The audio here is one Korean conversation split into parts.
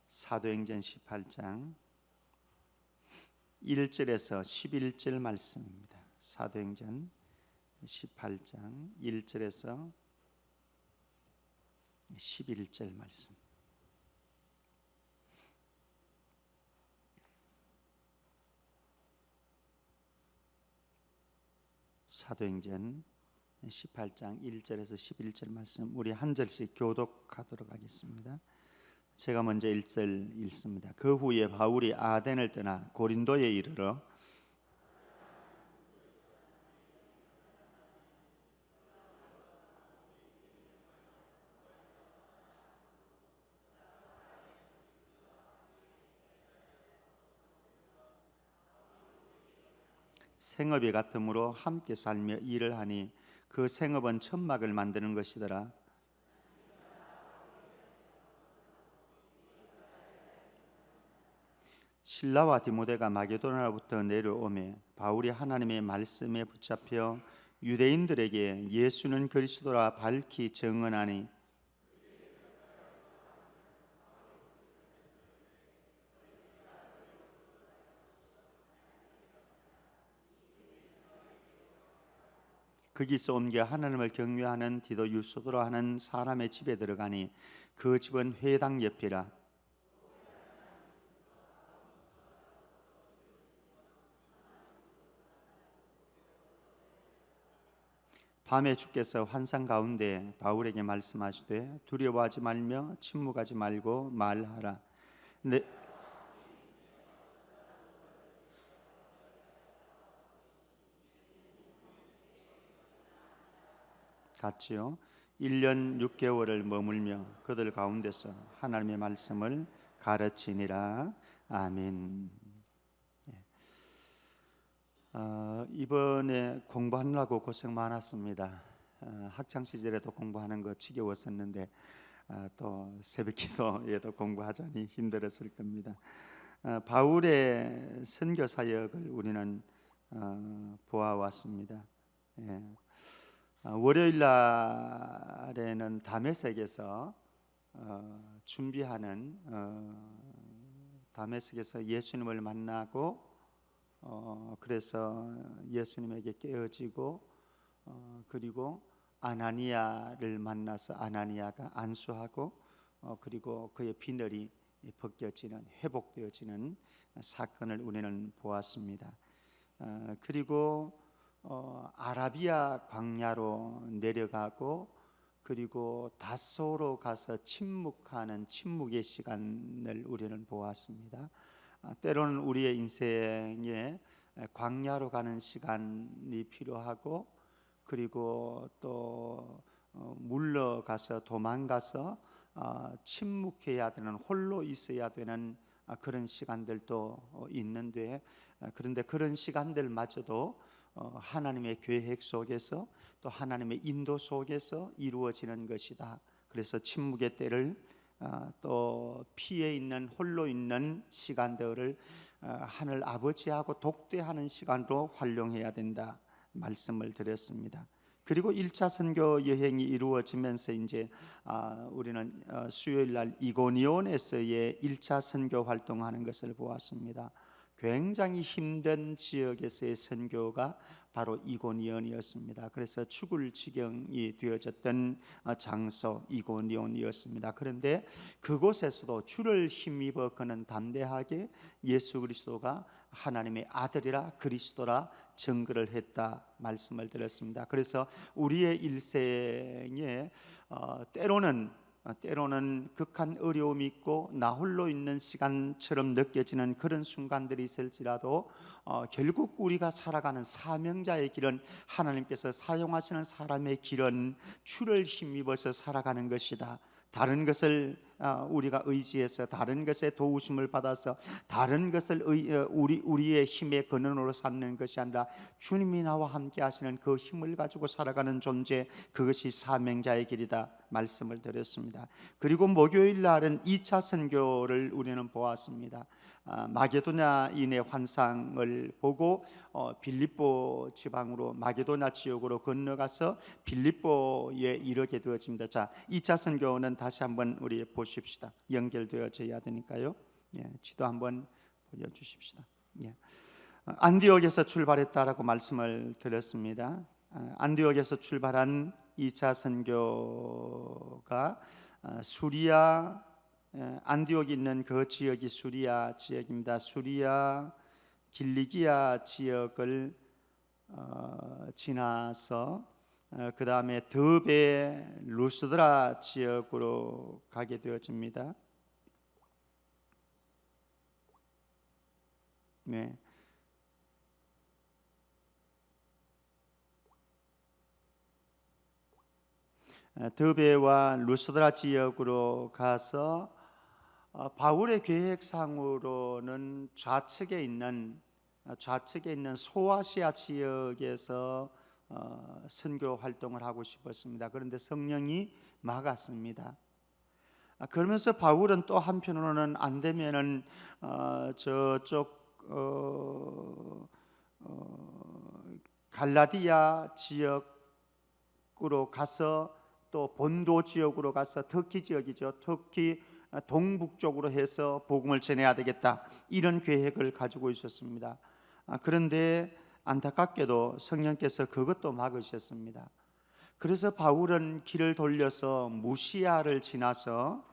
사도행전 18장 1절에서 11절 말씀입니다. 사도행전 18장 1절에서 11절 말씀. 사도행전 18장 1절에서 11절 말씀, 우리 한 절씩 교독하도록 하겠습니다. 제가 먼저 1절 읽습니다. 그 후에 바울이 아덴을 떠나 고린도에 이르러 생업이 같으므로 함께 살며 일을 하니 그 생업은 천막을 만드는 것이더라. 실라와 디모데가 마게도냐로부터 내려오매 바울이 하나님의 말씀에 붙잡혀 유대인들에게 예수는 그리스도라 밝히 증언하니 거기서 옮겨 하나님을 경외하는 디도 유소도라 하는 사람의 집에 들어가니 그 집은 회당 옆이라. 밤에 주께서 환상 가운데 바울에게 말씀하시되 두려워하지 말며 침묵하지 말고 말하라. 같이요. 1년 6개월을 머물며 그들 가운데서 하나님의 말씀을 가르치니라. 아멘. 이번에 공부하느라고 고생 많았습니다. 학창 시절에도 공부하는 거 지겨웠었는데 또 새벽 기도에도 공부하자니 힘들었을 겁니다. 바울의 선교 사역을 우리는 보아왔습니다. 월요일 날에는 다메섹에서 준비하는 다메섹에서 예수님을 만나고 그래서 예수님에게 깨어지고 그리고 아나니아를 만나서 아나니아가 안수하고 그리고 그의 비늘이 벗겨지는, 회복되어지는 사건을 우리는 보았습니다. 그리고 아라비아 광야로 내려가고 그리고 다소로 가서 침묵하는 침묵의 시간을 우리는 보았습니다. 때로는 우리의 인생에 광야로 가는 시간이 필요하고 그리고 또 물러가서 도망가서 침묵해야 되는, 홀로 있어야 되는 그런 시간들도 있는데 그런데 그런 시간들마저도 하나님의 계획 속에서 또 하나님의 인도 속에서 이루어지는 것이다. 그래서 침묵의 때를 또 피해 있는, 홀로 있는 시간들을 하늘 아버지하고 독대하는 시간으로 활용해야 된다 말씀을 드렸습니다. 그리고 1차 선교 여행이 이루어지면서 이제 우리는 수요일 날 이고니온에서의 1차 선교 활동하는 것을 보았습니다. 굉장히 힘든 지역에서의 선교가 바로 이고니온이었습니다. 그래서 죽을 지경이 되어졌던 장소 이고니온이었습니다. 그런데 그곳에서도 주를 힘입어 그는 담대하게 예수 그리스도가 하나님의 아들이라 그리스도라 증거를 했다 말씀을 드렸습니다. 그래서 우리의 일생에 때로는 극한 어려움이 있고 나 홀로 있는 시간처럼 느껴지는 그런 순간들이 있을지라도 결국 우리가 살아가는 사명자의 길은, 하나님께서 사용하시는 사람의 길은 주를 힘입어서 살아가는 것이다. 다른 것을 우리가 의지해서 다른 것의 도우심을 받아서 다른 것을 우리의 힘의 근원으로 삼는 것이 아니라 주님이 나와 함께 하시는 그 힘을 가지고 살아가는 존재, 그것이 사명자의 길이다 말씀을 드렸습니다. 그리고 목요일 날은 2차 선교를 우리는 보았습니다. 마게도냐인의 환상을 보고 빌립보 지방으로, 마게도냐 지역으로 건너가서 빌립보에 이르게 되어집니다. 자, 2차 선교는 다시 한번 우리 보시죠. 보십시다. 연결되어져야 되니까요. 예, 지도 한번 보여주십시다. 예. 안디옥에서 출발했다라고 말씀을 드렸습니다. 안디옥에서 출발한 2차 선교가 수리아, 안디옥이 있는 그 지역이 수리아 지역입니다. 수리아, 길리기아 지역을 지나서 그 다음에 더베, 루스드라 지역으로 가게 되어집니다. 네. 더베와 루스드라 지역으로 가서 바울의 계획상으로는 좌측에 있는 소아시아 지역에서 선교 활동을 하고 싶었습니다. 그런데 성령이 막았습니다. 그러면서 바울은 또 한편으로는 안 되면은 저쪽 갈라디아 지역으로 가서 또 본도 지역으로 가서 터키 지역이죠. 터키 동북쪽으로 해서 복음을 전해야 되겠다, 이런 계획을 가지고 있었습니다. 그런데 안타깝게도 성령께서 그것도 막으셨습니다. 그래서 바울은 길을 돌려서 무시아를 지나서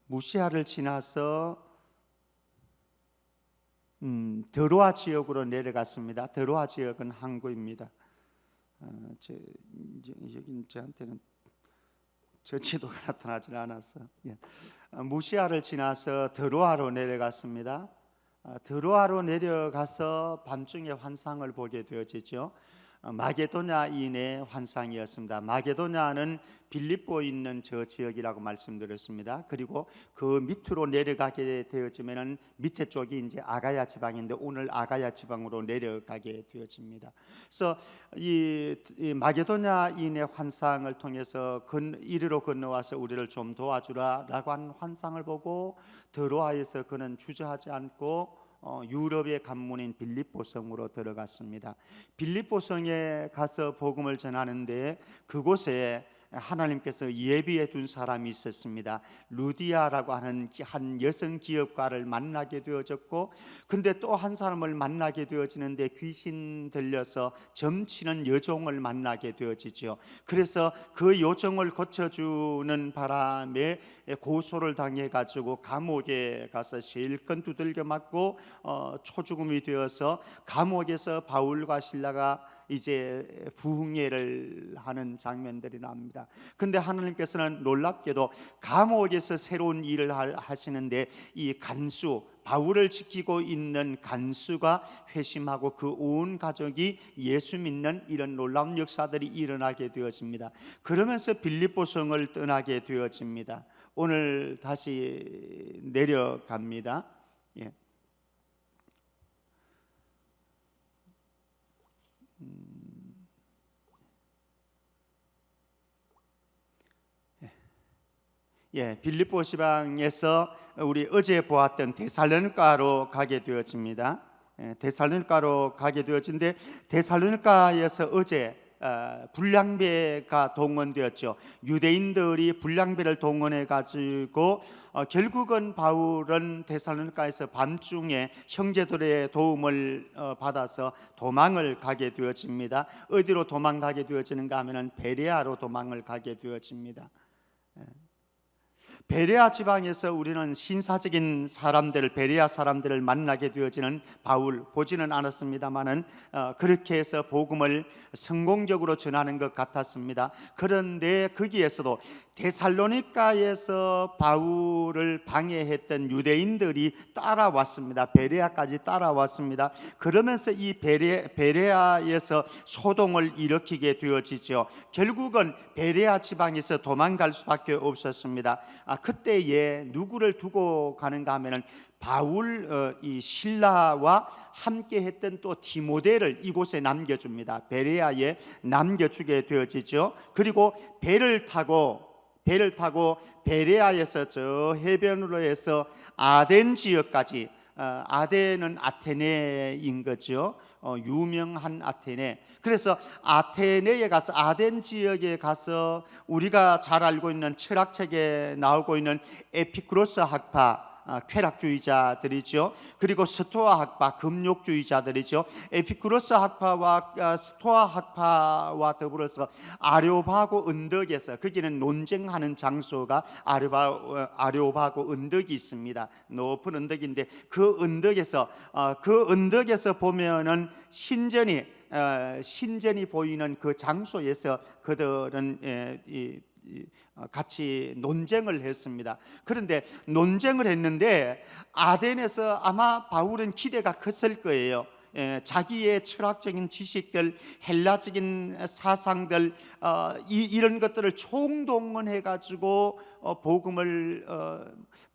무시아를 지나서 드로아 지역으로 내려갔습니다. 드로아 지역은 항구입니다. 여기 저한테는 저 지도가 나타나지 않아서 무시아를 지나서 드로아로 내려갔습니다. 드로아로 내려가서 밤중에 환상을 보게 되어지죠. 마게도냐인의 환상이었습니다. 마게도냐는 빌립보 있는 저 지역이라고 말씀드렸습니다. 그리고 그 밑으로 내려가게 되어지면은 밑에 쪽이 이제 아가야 지방인데 오늘 아가야 지방으로 내려가게 되어집니다. 그래서 이 마게도냐인의 환상을 통해서 이리로 건너와서 우리를 좀 도와주라라고 한 환상을 보고 드로아에서 그는 주저하지 않고 유럽의 관문인 빌립보성으로 들어갔습니다. 빌립보성에 가서 복음을 전하는데 그곳에 하나님께서 예비해 둔 사람이 있었습니다. 루디아라고 하는 한 여성 기업가를 만나게 되어졌고, 근데 또 한 사람을 만나게 되어지는데 귀신 들려서 점치는 여종을 만나게 되어지죠. 그래서 그 여종을 고쳐주는 바람에 고소를 당해가지고 감옥에 가서 실컷 두들겨 맞고 초죽음이 되어서 감옥에서 바울과 실라가 이제 부흥회를 하는 장면들이 나옵니다. 근데 하나님께서는 놀랍게도 감옥에서 새로운 일을 하시는데 이 간수, 바울을 지키고 있는 간수가 회심하고 그 온 가족이 예수 믿는 이런 놀라운 역사들이 일어나게 되어집니다. 그러면서 빌립보성을 떠나게 되어집니다. 오늘 다시 내려갑니다. 예. 빌립보 지방에서 우리 어제 보았던 데살로니가로 가게 되어집니다. 데살로니가로 가게 되어진데 데살로니가에서 어제 불량배가 동원되었죠. 유대인들이 불량배를 동원해 가지고 결국은 바울은 데살로니가에서 밤중에 형제들의 도움을 받아서 도망을 가게 되어집니다. 어디로 도망가게 되어지는가 하면은 베레아로 도망을 가게 되어집니다. 베레아 지방에서 우리는 신사적인 사람들, 베레아 사람들을 만나게 되어지는 바울 보지는 않았습니다만은 그렇게 해서 복음을 성공적으로 전하는 것 같았습니다. 그런데 거기에서도 데살로니가에서 바울을 방해했던 유대인들이 따라왔습니다. 베레아까지 따라왔습니다. 그러면서 이 베레아에서 소동을 일으키게 되어지죠. 결국은 베레아 지방에서 도망갈 수밖에 없었습니다. 그때에 누구를 두고 가는가 하면은 바울 이 실라와 함께 했던 또 디모데를 이곳에 남겨줍니다. 베레아에 남겨주게 되어지죠. 그리고 배를 타고 배를 타고 베레아에서 저 해변으로 해서 아덴 지역까지, 아덴은 아테네인 거죠. 유명한 아테네. 그래서 아테네에 가서, 아덴 지역에 가서 우리가 잘 알고 있는 철학책에 나오고 있는 에피쿠로스 학파, 쾌락주의자들이죠. 그리고 스토아 학파, 금욕주의자들이죠. 에피쿠로스 학파와 스토아 학파와 더불어서 아레오파고 언덕에서, 거기는 논쟁하는 장소가 아레오파고 언덕이 있습니다. 높은 언덕인데 그 언덕에서 보면은 신전이 보이는 그 장소에서 그들은 같이 논쟁을 했습니다. 그런데 논쟁을 했는데 아덴에서 아마 바울은 기대가 컸을 거예요. 자기의 철학적인 지식들, 헬라적인 사상들, 이런 것들을 총동원해 가지고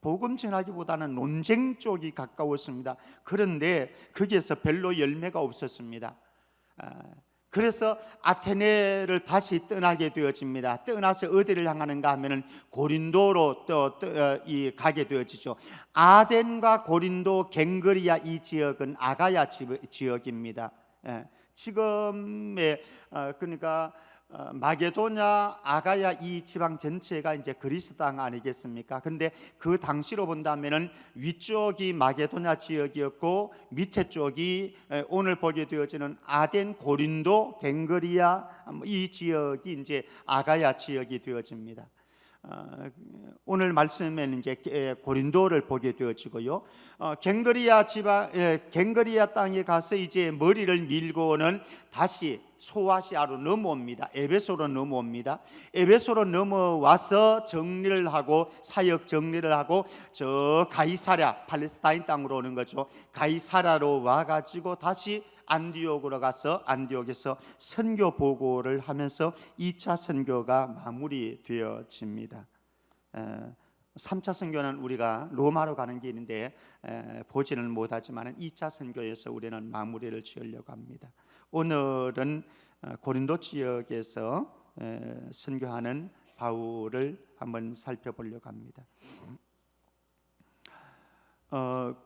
복음 전하기보다는 논쟁 쪽이 가까웠습니다. 그런데 거기에서 별로 열매가 없었습니다. 그래서 아테네를 다시 떠나게 되어집니다. 떠나서 어디를 향하는가 하면은 고린도로 가게 되어지죠. 아덴과 고린도, 갱그리아 이 지역은 아가야 지역입니다. 지금의 그러니까 마게도냐, 아가야 이 지방 전체가 이제 그리스 땅 아니겠습니까? 근데 그 당시로 본다면은 위쪽이 마게도냐 지역이었고 밑에 쪽이 오늘 보게 되어지는 아덴, 고린도, 갱그리아 이 지역이 이제 아가야 지역이 되어집니다. 오늘 말씀에는 이제 고린도를 보게 되어지고요. 갱그리아 땅에 가서 이제 머리를 밀고는 다시 소아시아로 넘어옵니다. 에베소로 넘어옵니다. 에베소로 넘어와서 정리를 하고, 사역 정리를 하고, 저 가이사랴, 팔레스타인 땅으로 오는 거죠. 가이사랴로 와가지고 다시 안디옥으로 가서 안디옥에서 선교 보고를 하면서 2차 선교가 마무리되어집니다. 3차 선교는 우리가 로마로 가는 길인데 보지는 못하지만 2차 선교에서 우리는 마무리를 지으려고 합니다. 오늘은 고린도 지역에서 선교하는 바울을 한번 살펴보려고 합니다.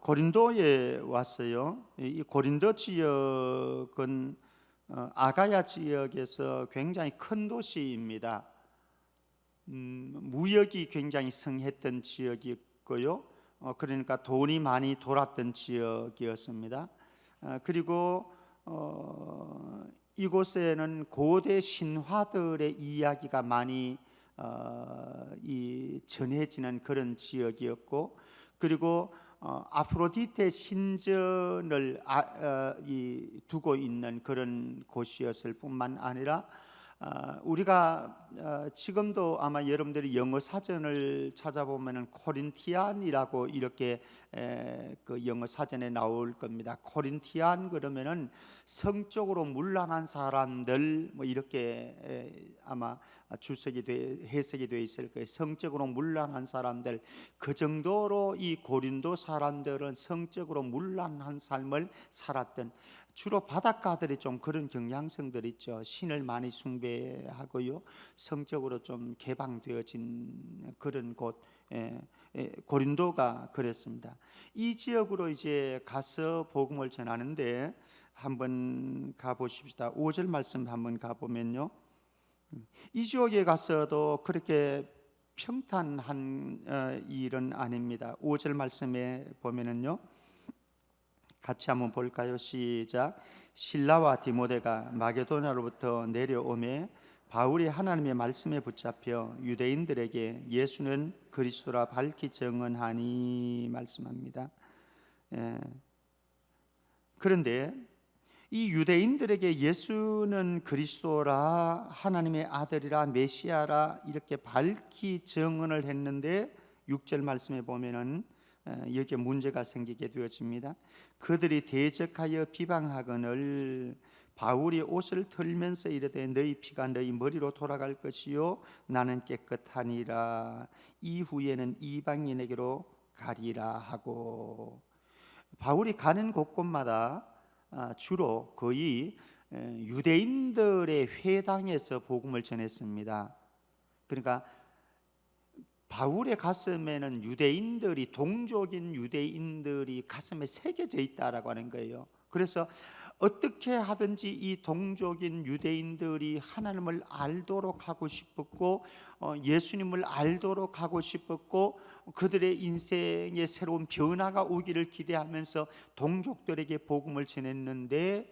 고린도에 왔어요. 이 고린도 지역은 아가야 지역에서 굉장히 큰 도시입니다. 무역이 굉장히 성했던 지역이었고요. 그러니까 돈이 많이 돌았던 지역이었습니다. 그리고 이곳에는 고대 신화들의 이야기가 많이 전해지는 그런 지역이었고, 그리고 아프로디테 신전을 두고 있는 그런 곳이었을 뿐만 아니라 우리가 지금도 아마 여러분들이 영어 사전을 찾아보면은 코린티안이라고 이렇게 그 영어 사전에 나올 겁니다. 코린티안 그러면은 성적으로 문란한 사람들 뭐 이렇게 아마 해석이 돼 있을 거예요. 성적으로 문란한 사람들, 그 정도로 이 고린도 사람들은 성적으로 문란한 삶을 살았던, 주로 바닷가들이 좀 그런 경향성들이 있죠. 신을 많이 숭배하고요, 성적으로 좀 개방되어진 그런 곳, 고린도가 그랬습니다. 이 지역으로 이제 가서 복음을 전하는데 한번 가보십시다. 5절 말씀 한번 가보면요, 이 지역에 가서도 그렇게 평탄한 일은 아닙니다. 5절 말씀에 보면은요, 같이 한번 볼까요? 시작. 실라와 디모데가 마게도냐로부터 내려오매 바울이 하나님의 말씀에 붙잡혀 유대인들에게 예수는 그리스도라 밝히 증언하니 말씀합니다. 그런데 이 유대인들에게 예수는 그리스도라, 하나님의 아들이라, 메시아라 이렇게 밝히 증언을 했는데 6절 말씀에 보면은 여기에 문제가 생기게 되어집니다. 그들이 대적하여 비방하거늘 바울이 옷을 털면서 이르되 너희 피가 너희 머리로 돌아갈 것이요 나는 깨끗하니라, 이후에는 이방인에게로 가리라 하고, 바울이 가는 곳곳마다 주로 거의 유대인들의 회당에서 복음을 전했습니다. 그러니까 바울의 가슴에는 유대인들이, 동족인 유대인들이 가슴에 새겨져 있다라고 하는 거예요. 그래서 어떻게 하든지 이 동족인 유대인들이 하나님을 알도록 하고 싶었고, 예수님을 알도록 하고 싶었고, 그들의 인생에 새로운 변화가 오기를 기대하면서 동족들에게 복음을 전했는데,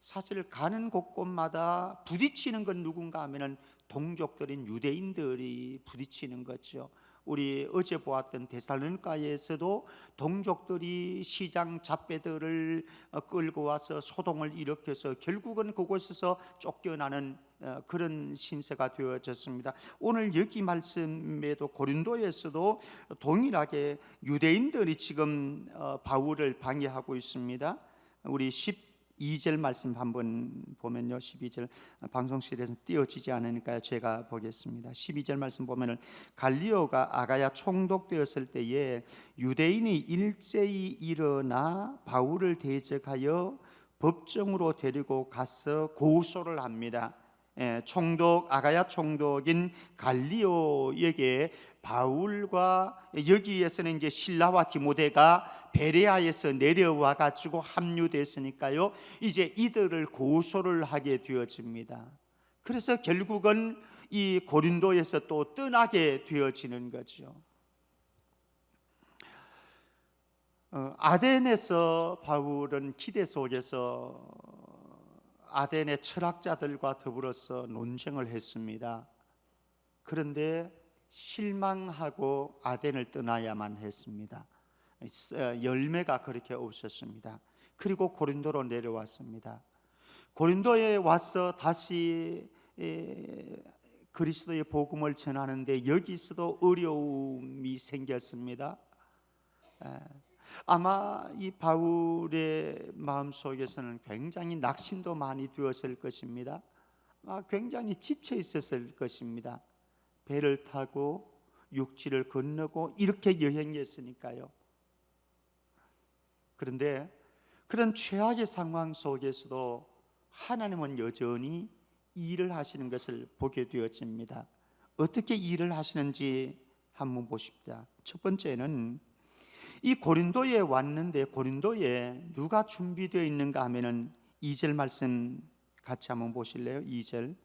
사실 가는 곳곳마다 부딪히는 건 누군가 하면은 동족들인 유대인들이 부딪히는 거죠. 우리 어제 보았던 데살로니가에서도 동족들이 시장 잡배들을 끌고 와서 소동을 일으켜서 결국은 그곳에서 쫓겨나는 그런 신세가 되어졌습니다. 오늘 여기 말씀에도 고린도에서도 동일하게 유대인들이 지금 바울을 방해하고 있습니다. 우리 12절 말씀 한번 보면요, 12절 방송실에서 띄어지지 않으니까 제가 보겠습니다. 12절 말씀 보면은 갈리오가 아가야 총독되었을 때에 유대인이 일제히 일어나 바울을 대적하여 법정으로 데리고 가서 고소를 합니다. 총독, 아가야 총독인 갈리오에게 바울과, 여기에서는 이제 실라와 디모데가 베레아에서 내려와 가지고 합류됐으니까요, 이제 이들을 고소를 하게 되어집니다. 그래서 결국은 이 고린도에서 또 떠나게 되어지는 거죠. 아덴에서 바울은 기대 속에서 아덴의 철학자들과 더불어서 논쟁을 했습니다. 그런데 실망하고 아덴을 떠나야만 했습니다. 열매가 그렇게 없었습니다. 그리고 고린도로 내려왔습니다. 고린도에 와서 다시 그리스도의 복음을 전하는데 여기서도 어려움이 생겼습니다. 아마 이 바울의 마음속에서는 굉장히 낙심도 많이 되었을 것입니다. 굉장히 지쳐 있었을 것입니다. 배를 타고 육지를 건너고 이렇게 여행했으니까요. 그런데 그런 최악의 상황 속에서도 하나님은 여전히 일을 하시는 것을 보게 되어집니다. 어떻게 일을 하시는지 한번 보십시다. 첫 번째는 이 고린도에 왔는데 고린도에 누가 준비되어 있는가 하면은 2절 말씀 같이 한번 보실래요? 2절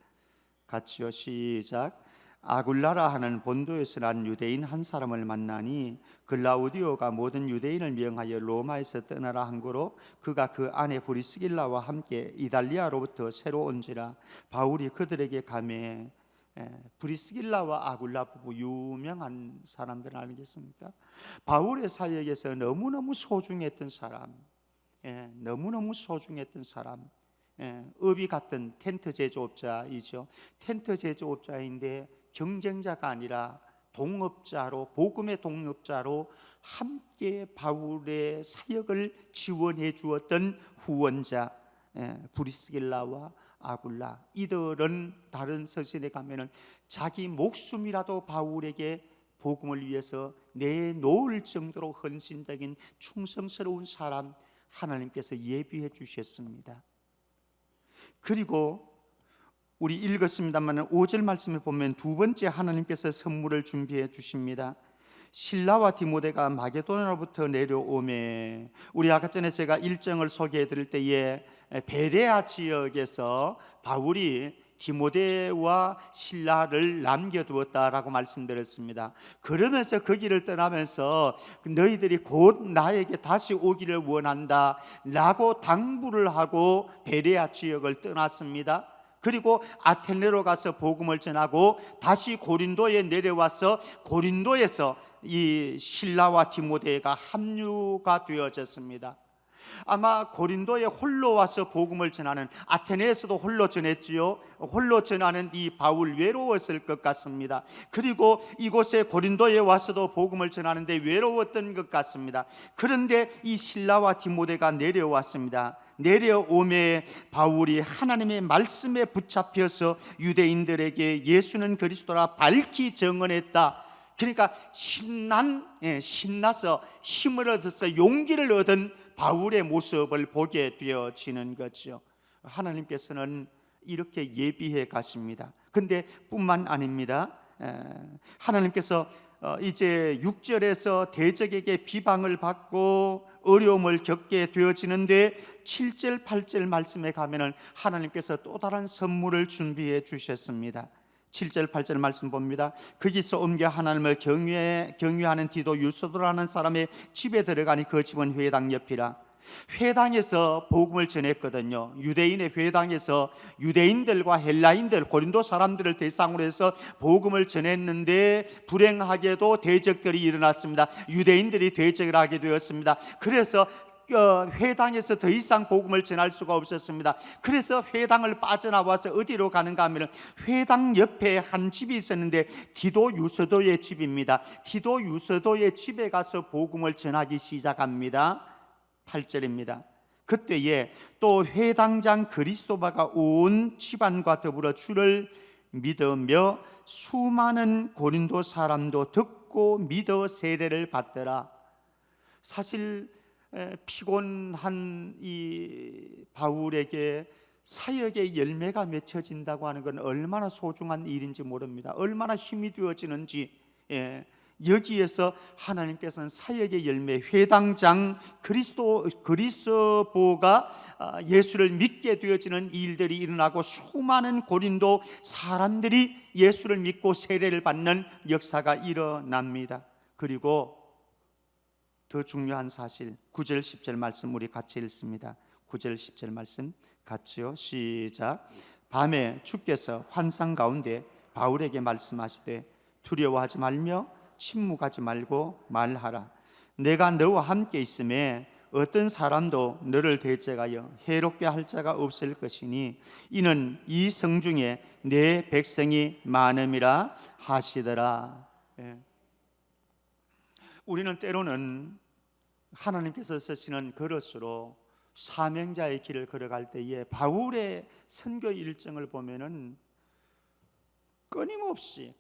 같이요, 시작. 아굴라라 하는 본도에서 난 유대인 한 사람을 만나니 글라우디오가 모든 유대인을 명하여 로마에서 떠나라 한 거로 그가 그 아내 브리스길라와 함께 이달리아로부터 새로 온지라. 바울이 그들에게 가매, 브리스길라와 아굴라 부부 유명한 사람들 아니겠습니까? 바울의 사역에서 너무너무 소중했던 사람, 너무너무 소중했던 사람, 업이 같은 텐트 제조업자이죠. 텐트 제조업자인데 경쟁자가 아니라 동업자로, 복음의 동업자로 함께 바울의 사역을 지원해 주었던 후원자 브리스길라와 아굴라, 이들은 다른 서신에 가면은 자기 목숨이라도 바울에게 복음을 위해서 내놓을 정도로 헌신적인 충성스러운 사람 하나님께서 예비해 주셨습니다. 그리고 우리 읽었습니다만 5절 말씀에 보면 두 번째 하나님께서 선물을 준비해 주십니다. 실라와 디모데가 마게도냐로부터 내려오매, 우리 아까 전에 제가 일정을 소개해 드릴 때에 베레아 지역에서 바울이 디모데와 실라를 남겨두었다라고 말씀드렸습니다. 그러면서 그 길을 떠나면서 너희들이 곧 나에게 다시 오기를 원한다 라고 당부를 하고 베레아 지역을 떠났습니다. 그리고 아테네로 가서 복음을 전하고 다시 고린도에 내려와서 고린도에서 이 실라와 디모데가 합류가 되어졌습니다. 아마 고린도에 홀로 와서 복음을 전하는, 아테네에서도 홀로 전했지요. 홀로 전하는 이 바울 외로웠을 것 같습니다. 그리고 이곳에 고린도에 와서도 복음을 전하는데 외로웠던 것 같습니다. 그런데 이 실라와 디모데가 내려왔습니다. 내려오매 바울이 하나님의 말씀에 붙잡혀서 유대인들에게 예수는 그리스도라 밝히 증언했다. 그러니까 신나서 힘을 얻어서 용기를 얻은 바울의 모습을 보게 되어지는 거죠. 하나님께서는 이렇게 예비해 가십니다. 근데 뿐만 아닙니다. 하나님께서 이제 6절에서 대적에게 비방을 받고 어려움을 겪게 되어지는데 7절 8절 말씀에 가면은 하나님께서 또 다른 선물을 준비해 주셨습니다. 7절 8절 말씀 봅니다. 거기서 옮겨 하나님을 경외하는 디도 유소도라는 사람의 집에 들어가니 그 집은 회당 옆이라. 회당에서 복음을 전했거든요. 유대인의 회당에서 유대인들과 헬라인들, 고린도 사람들을 대상으로 해서 복음을 전했는데 불행하게도 대적들이 일어났습니다. 유대인들이 대적을 하게 되었습니다. 그래서 회당에서 더 이상 복음을 전할 수가 없었습니다. 그래서 회당을 빠져나와서 어디로 가는가 하면 회당 옆에 한 집이 있었는데 디도 유서도의 집입니다. 디도 유서도의 집에 가서 복음을 전하기 시작합니다. 8절입니다. 그때에 또 회당장 그리스도바가 온 집안과 더불어 주를 믿으며 수많은 고린도 사람도 듣고 믿어 세례를 받더라. 사실 피곤한 이 바울에게 사역의 열매가 맺혀진다고 하는 건 얼마나 소중한 일인지 모릅니다. 얼마나 힘이 되어지는지. 여기에서 하나님께서는 사역의 열매, 회당장 그리스도가 예수를 믿게 되어지는 일들이 일어나고 수많은 고린도 사람들이 예수를 믿고 세례를 받는 역사가 일어납니다. 그리고 더 중요한 사실, 9절 10절 말씀 우리 같이 읽습니다. 9절 10절 말씀 같이요. 시작. 밤에 주께서 환상 가운데 바울에게 말씀하시되 두려워하지 말며 침묵하지 말고 말하라. 내가 너와 함께 있음에 어떤 사람도 너를 대적하여 해롭게 할 자가 없을 것이니 이는 이 성중에 내 백성이 많음이라 하시더라. 우리는 때로는 하나님께서 쓰시는 그릇으로 사명자의 길을 걸어갈 때에 바울의 선교 일정을 보면은 끊임없이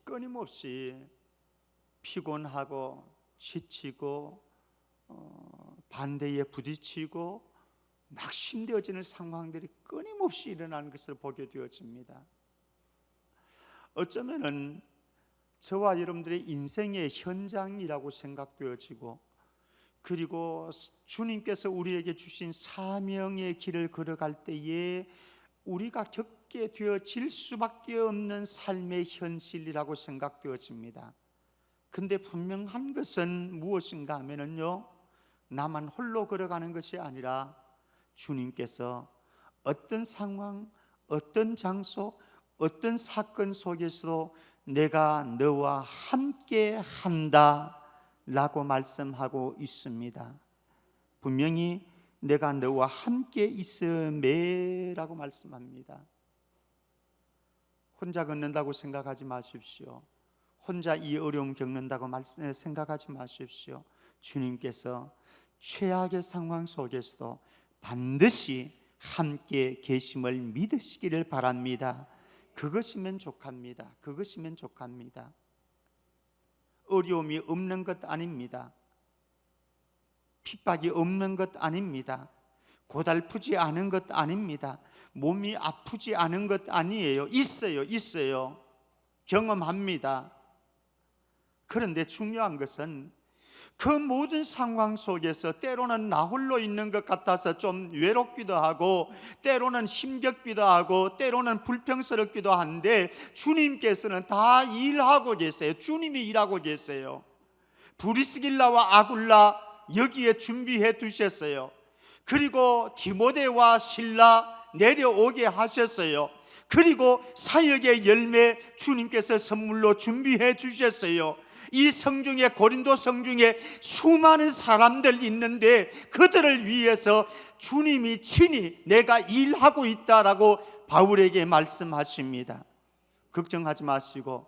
피곤하고 지치고 반대에 부딪히고 낙심되어지는 상황들이 끊임없이 일어나는 것을 보게 되어집니다. 어쩌면은 저와 여러분들의 인생의 현장이라고 생각되어지고, 그리고 주님께서 우리에게 주신 사명의 길을 걸어갈 때에 우리가 겪게 되어질 수밖에 없는 삶의 현실이라고 생각되어집니다. 근데 분명한 것은 무엇인가 하면은요, 나만 홀로 걸어가는 것이 아니라 주님께서 어떤 상황, 어떤 장소, 어떤 사건 속에서도 내가 너와 함께 한다 라고 말씀하고 있습니다. 분명히 내가 너와 함께 있음에 라고 말씀합니다. 혼자 걷는다고 생각하지 마십시오. 혼자 이 어려움 겪는다고 생각하지 마십시오. 주님께서 최악의 상황 속에서도 반드시 함께 계심을 믿으시기를 바랍니다. 그것이면 족합니다. 그것이면 족합니다. 어려움이 없는 것 아닙니다. 핍박이 없는 것 아닙니다. 고달프지 않은 것 아닙니다. 몸이 아프지 않은 것 아니에요. 있어요. 경험합니다. 그런데 중요한 것은 그 모든 상황 속에서 때로는 나 홀로 있는 것 같아서 좀 외롭기도 하고, 때로는 힘겹기도 하고, 때로는 불평스럽기도 한데 주님께서는 다 일하고 계세요. 주님이 일하고 계세요. 브리스길라와 아굴라 여기에 준비해 두셨어요. 그리고 디모데와 실라 내려오게 하셨어요. 그리고 사역의 열매 주님께서 선물로 준비해 주셨어요. 이 성중에, 고린도 성중에 수많은 사람들 있는데 그들을 위해서 주님이 친히 내가 일하고 있다라고 바울에게 말씀하십니다. 걱정하지 마시고,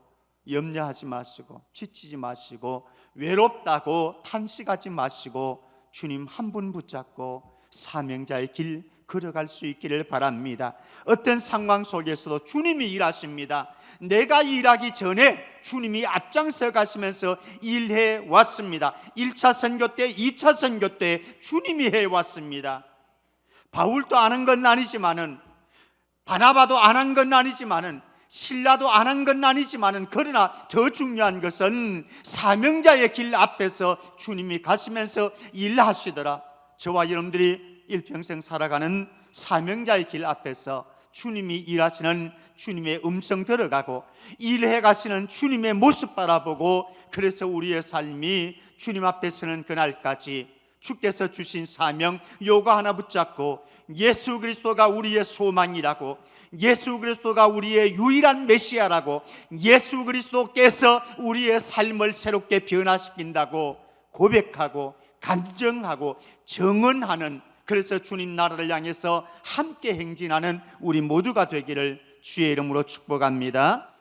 염려하지 마시고, 지치지 마시고, 외롭다고 탄식하지 마시고 주님 한 분 붙잡고 사명자의 길 걸어갈 수 있기를 바랍니다. 어떤 상황 속에서도 주님이 일하십니다. 내가 일하기 전에 주님이 앞장서 가시면서 일해 왔습니다. 1차 선교 때, 2차 선교 때 주님이 해왔습니다. 바울도 안 한 건 아니지만은, 바나바도 안 한 건 아니지만은, 신라도 안 한 건 아니지만은 그러나 더 중요한 것은 사명자의 길 앞에서 주님이 가시면서 일하시더라. 저와 여러분들이 일평생 살아가는 사명자의 길 앞에서 주님이 일하시는 주님의 음성 들어가고 일해 가시는 주님의 모습 바라보고, 그래서 우리의 삶이 주님 앞에 서는 그날까지 주께서 주신 사명 요거 하나 붙잡고 예수 그리스도가 우리의 소망이라고, 예수 그리스도가 우리의 유일한 메시아라고, 예수 그리스도께서 우리의 삶을 새롭게 변화시킨다고 고백하고 간증하고 정언하는, 그래서 주님 나라를 향해서 함께 행진하는 우리 모두가 되기를 주의 이름으로 축복합니다.